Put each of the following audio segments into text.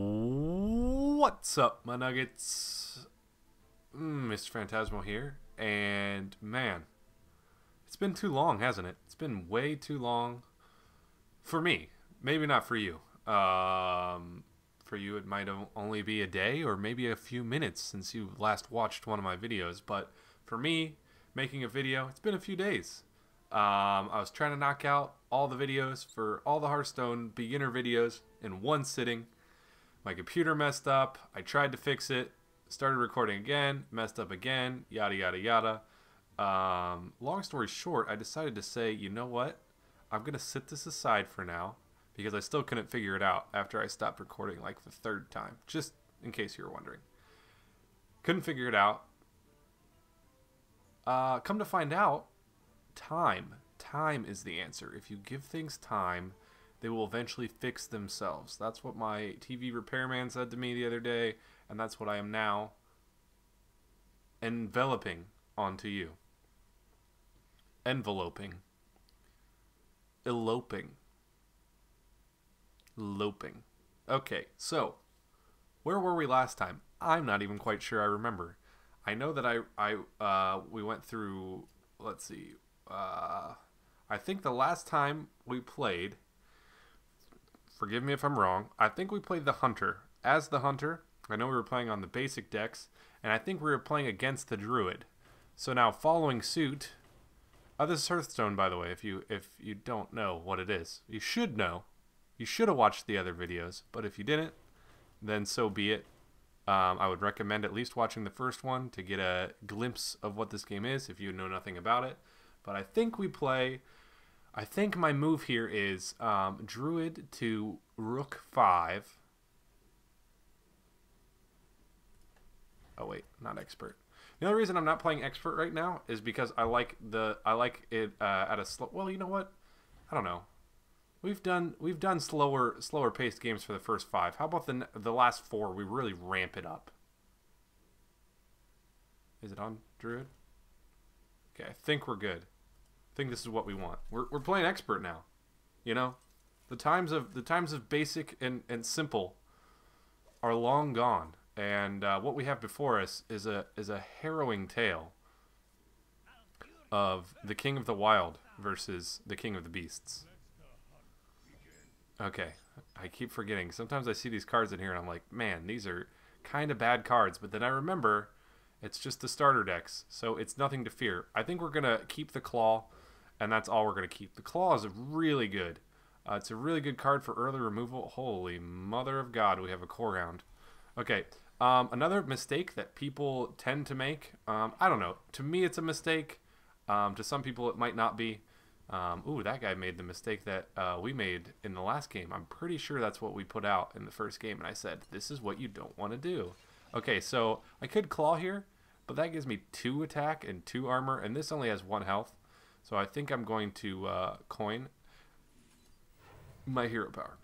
What's up, my nuggets? Mr. Phantasmal here, and man, it's been too long, hasn't it? It's been way too long for me. Maybe not for you. For you, it might only be a day or maybe a few minutes since you last watched one of my videos. But for me, making a video, it's been a few days. I was trying to knock out all the videos for all the Hearthstone beginner videos in one sitting. My computer messed up. I tried to fix it. Started recording again. Messed up again. Yada, yada, yada. Long story short, I decided to say, you know what? I'm going to sit this aside for now because I still couldn't figure it out after I stopped recording like the third time. Just in case you were wondering. Couldn't figure it out. Come to find out, time. Time is the answer. If you give things time, they will eventually fix themselves. That's what my TV repairman said to me the other day, and that's what I am now enveloping onto you. Enveloping. Eloping. Loping. Okay, so where were we last time? I'm not even quite sure I remember. I know that we went through, let's see, I think the last time we played, forgive me if I'm wrong, I think we played the Hunter. As the Hunter, I know we were playing on the basic decks, and I think we were playing against the Druid. So now, following suit, this is Hearthstone, by the way, if you don't know what it is. You should know. You should have watched the other videos, but if you didn't, then so be it. I would recommend at least watching the first one to get a glimpse of what this game is if you know nothing about it. But I think we play... I think my move here is Druid to Rook 5. Oh wait, not Expert. The only reason I'm not playing Expert right now is because I like it at a slow. Well, you know what? I don't know. We've done slower paced games for the first 5. How about the last 4? We really ramp it up. Is it on Druid? Okay, I think we're good. I think this is what we want. We're playing Expert now. You know, the times of basic and simple are long gone, and what we have before us is a harrowing tale of the King of the Wild versus the King of the Beasts. Okay, I keep forgetting. Sometimes I see these cards in here and I'm like, man, these are kind of bad cards. But then I remember it's just the starter decks, so it's nothing to fear. I think we're going to keep the Claw, and that's all we're going to keep. The Claw is really good. It's a really good card for early removal. Holy mother of God, we have a core round. Okay, another mistake that people tend to make, I don't know. To me, it's a mistake. To some people, it might not be. Ooh, that guy made the mistake that we made in the last game. I'm pretty sure that's what we put out in the first game, and I said, this is what you don't want to do. Okay, so I could Claw here, but that gives me 2 attack and 2 armor, and this only has 1 health. So I think I'm going to coin my hero power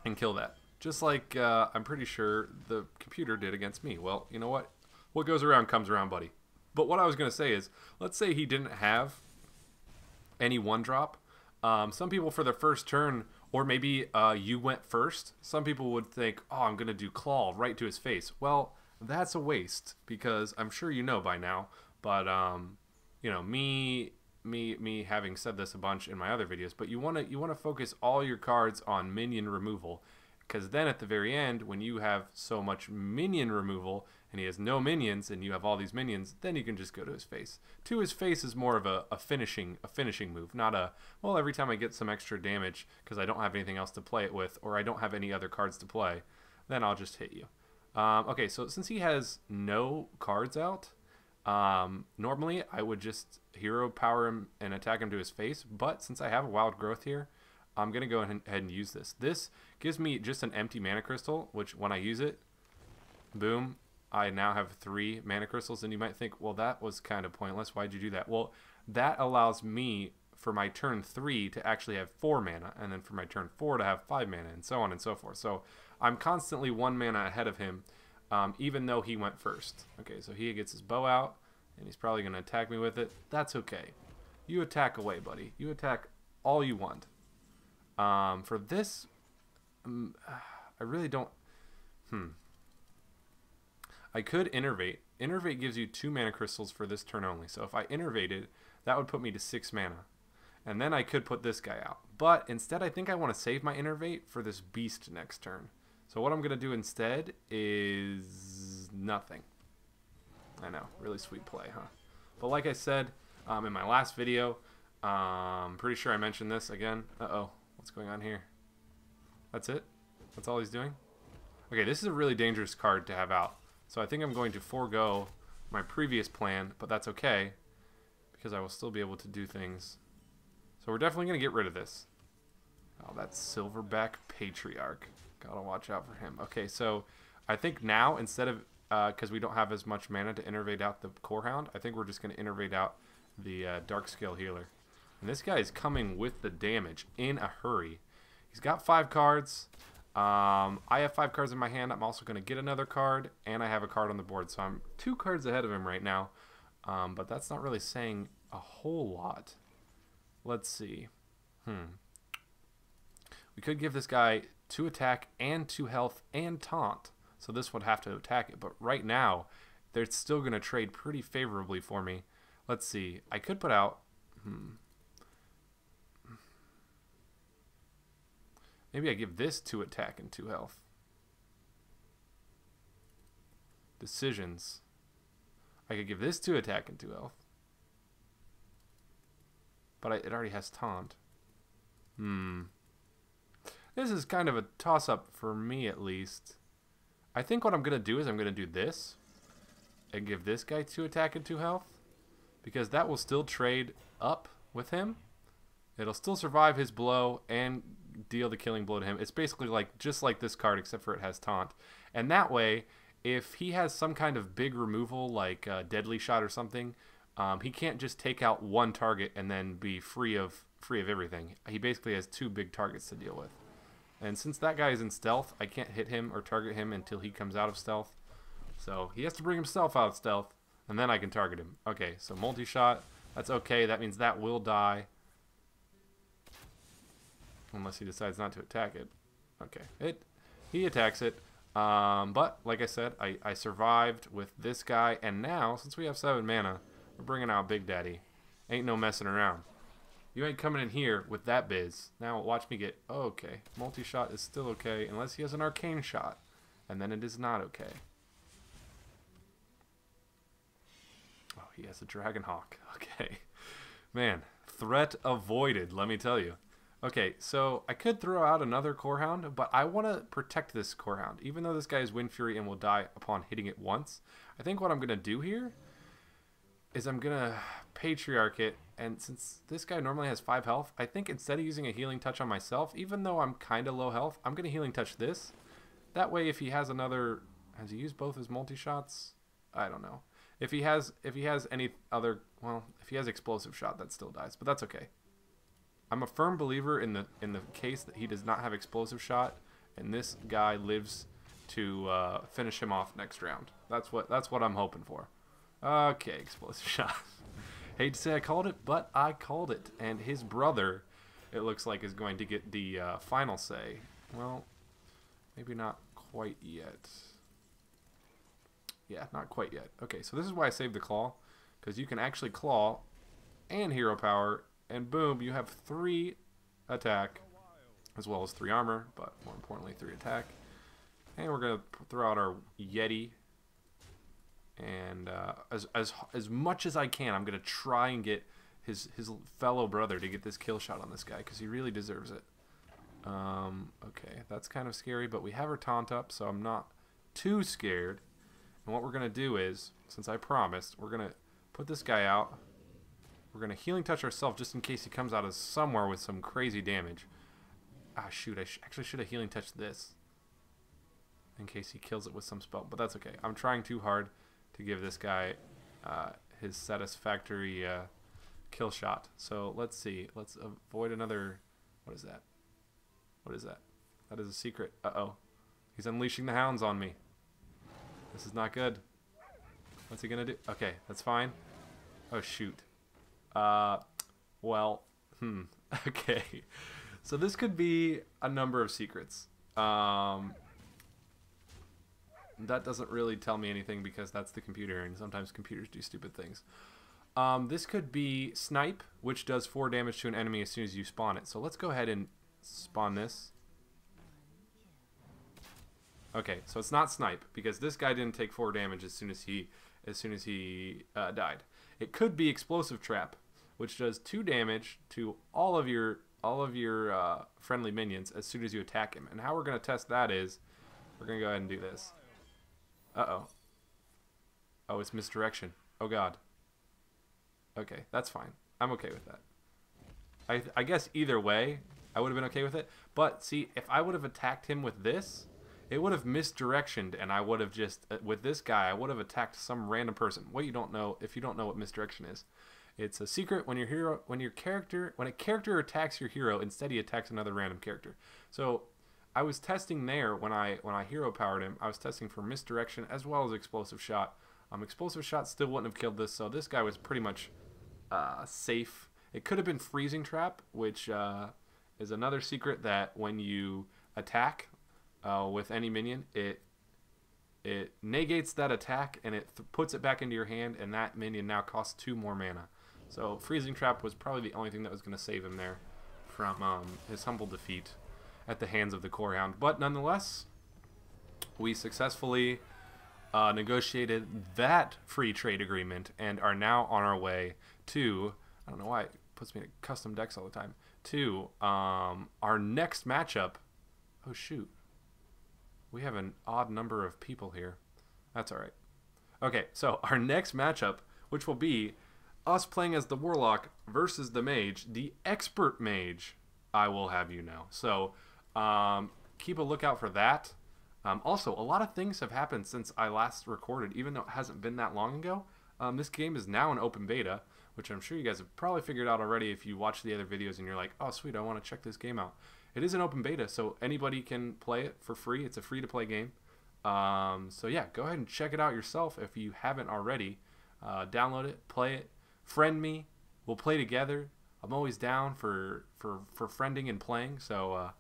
and kill that. Just like I'm pretty sure the computer did against me. Well, you know what? What goes around comes around, buddy. But what I was going to say is, let's say he didn't have any 1-drop. Some people for their first turn, or maybe you went first, some people would think, oh, I'm going to do Claw right to his face. Well, that's a waste, because I'm sure you know by now, but you know, me having said this a bunch in my other videos, but you want to focus all your cards on minion removal, because then at the very end, when you have so much minion removal and he has no minions and you have all these minions, then you can just go to his face. To his face is more of a finishing move, not a, well, every time I get some extra damage because I don't have anything else to play it with, or I don't have any other cards to play, then I'll just hit you. Okay, so since he has no cards out, normally I would just hero power him and attack him to his face, but since I have a wild growth here, I'm going to go ahead and use this. This gives me just an empty mana crystal, which when I use it, boom, I now have 3 mana crystals, and you might think, well, that was kind of pointless. Why'd you do that? Well, that allows me for my turn 3 to actually have 4 mana, and then for my turn 4 to have 5 mana, and so on and so forth. So I'm constantly 1 mana ahead of him, even though he went first. Okay, so he gets his bow out, and he's probably going to attack me with it. That's okay. You attack away, buddy. You attack all you want. For this I really don't... I could Innervate. Innervate gives you 2 mana crystals for this turn only. So if I Innervated, that would put me to 6 mana. And then I could put this guy out. But instead, I think I want to save my Innervate for this beast next turn. So what I'm going to do instead is nothing. I know, really sweet play, huh? But like I said in my last video, I'm pretty sure I mentioned this again. Uh-oh, what's going on here? That's it? That's all he's doing? Okay, this is a really dangerous card to have out. So I think I'm going to forego my previous plan, but that's okay, because I will still be able to do things. So we're definitely going to get rid of this. Oh, that's Silverback Patriarch. Gotta watch out for him. Okay, so I think now, instead of, because we don't have as much mana to Innervate out the Core Hound, I think we're just going to Innervate out the Darkscale Healer. And this guy is coming with the damage in a hurry. He's got 5 cards. I have 5 cards in my hand. I'm also going to get another card, and I have a card on the board. So I'm 2 cards ahead of him right now. But that's not really saying a whole lot. Let's see. We could give this guy 2 attack and 2 health and taunt. So this would have to attack it. But right now, they're still going to trade pretty favorably for me. Let's see. I could put out... Maybe I give this 2 attack and 2 health. Decisions. I could give this 2 attack and 2 health. But it already has taunt. This is kind of a toss-up for me, at least. I think what I'm going to do is I'm going to do this. And give this guy 2 attack and 2 health. Because that will still trade up with him. It'll still survive his blow and deal the killing blow to him. It's basically like just like this card, except for it has taunt. And that way, if he has some kind of big removal, like Deadly Shot or something, he can't just take out 1 target and then be free of everything. He basically has 2 big targets to deal with. And since that guy is in stealth, I can't hit him or target him until he comes out of stealth. So he has to bring himself out of stealth, and then I can target him. Okay, so multi-shot. That's okay. That means that will die. Unless he decides not to attack it. Okay, he attacks it. But, like I said, I survived with this guy. And now, since we have 7 mana, we're bringing out Big Daddy. Ain't no messing around. You ain't coming in here with that biz. Now watch me get... Oh, okay. Multi-shot is still okay, unless he has an arcane shot. And then it is not okay. Oh, he has a Dragonhawk. Okay. Man, threat avoided, let me tell you. Okay, so I could throw out another Core Hound, but I want to protect this Core Hound. Even though this guy is Wind Fury and will die upon hitting it once, I think what I'm going to do here is I'm going to Patriarch it, and since this guy normally has 5 health, I think instead of using a Healing Touch on myself, even though I'm kind of low health, I'm going to Healing Touch this. That way, if he has another... Has he used both his multi-shots? I don't know. If he has any other... Well, if he has Explosive Shot, that still dies, but that's okay. I'm a firm believer in the case that he does not have Explosive Shot, and this guy lives to finish him off next round. That's what I'm hoping for. Okay, Explosive Shot. Hate to say I called it, but I called it. And his brother, it looks like, is going to get the final say. Well, maybe not quite yet. Yeah, not quite yet. Okay, so this is why I saved the Claw, because you can actually Claw and Hero Power, and boom, you have 3 attack, as well as 3 armor, but more importantly, 3 attack. And we're going to throw out our Yeti. And as much as I can, I'm going to try and get his fellow brother to get this kill shot on this guy, because he really deserves it. Okay, that's kind of scary, but we have our taunt up, so I'm not too scared. And what we're going to do is, since I promised, we're going to put this guy out. We're going to Healing Touch ourselves just in case he comes out of somewhere with some crazy damage. Ah, shoot, I actually should have Healing Touched this in case he kills it with some spell, but that's okay. I'm trying too hard to give this guy his satisfactory kill shot. So let's see. Let's avoid another... What is that? What is that? That is a secret. Uh-oh. He's unleashing the hounds on me. This is not good. What's he going to do? Okay, that's fine. Oh, shoot. Well, okay. So this could be a number of secrets. That doesn't really tell me anything because that's the computer, and sometimes computers do stupid things. This could be Snipe, which does 4 damage to an enemy as soon as you spawn it. So let's go ahead and spawn this. Okay, so it's not Snipe because this guy didn't take 4 damage as soon as he died. It could be Explosive Trap, which does 2 damage to all of your friendly minions as soon as you attack him. And how we're gonna test that is we're gonna go ahead and do this. Uh-oh. Oh, it's misdirection. Oh god. Okay, that's fine. I'm okay with that. I guess either way, I would have been okay with it. But see, if I would have attacked him with this, it would have misdirectioned, and I would have just with this guy, I would have attacked some random person. What you don't know, if you don't know what misdirection is, it's a secret when when a character attacks your hero, instead he attacks another random character. So I was testing there when I hero powered him. I was testing for misdirection as well as explosive shot. Explosive shot still wouldn't have killed this, so this guy was pretty much safe. It could have been freezing trap, which is another secret that when you attack with any minion, it negates that attack and it puts it back into your hand, and that minion now costs 2 more mana. So freezing trap was probably the only thing that was going to save him there from his humble defeat at the hands of the Core Hound. But nonetheless, we successfully negotiated that free trade agreement and are now on our way to, I don't know why it puts me in custom decks all the time, to our next matchup. Oh shoot, we have an odd number of people here. That's alright. Okay, so our next matchup, which will be us playing as the Warlock versus the Mage, the Expert Mage, I will have you know. So keep a lookout for that. Also, a lot of things have happened since I last recorded, even though it hasn't been that long ago. This game is now in open beta, which I'm sure you guys have probably figured out already if you watch the other videos and you're like, oh sweet, I want to check this game out. It is an open beta, so anybody can play it for free. It's a free-to-play game. So yeah, go ahead and check it out yourself if you haven't already. Download it, play it, friend me. We'll play together. I'm always down for friending and playing. So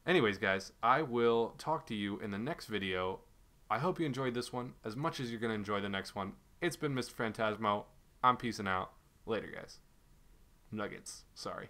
anyways, guys, I will talk to you in the next video. I hope you enjoyed this one as much as you're going to enjoy the next one. It's been Mr. Phantasmo. I'm peacing out. Later, guys. Nuggets. Sorry.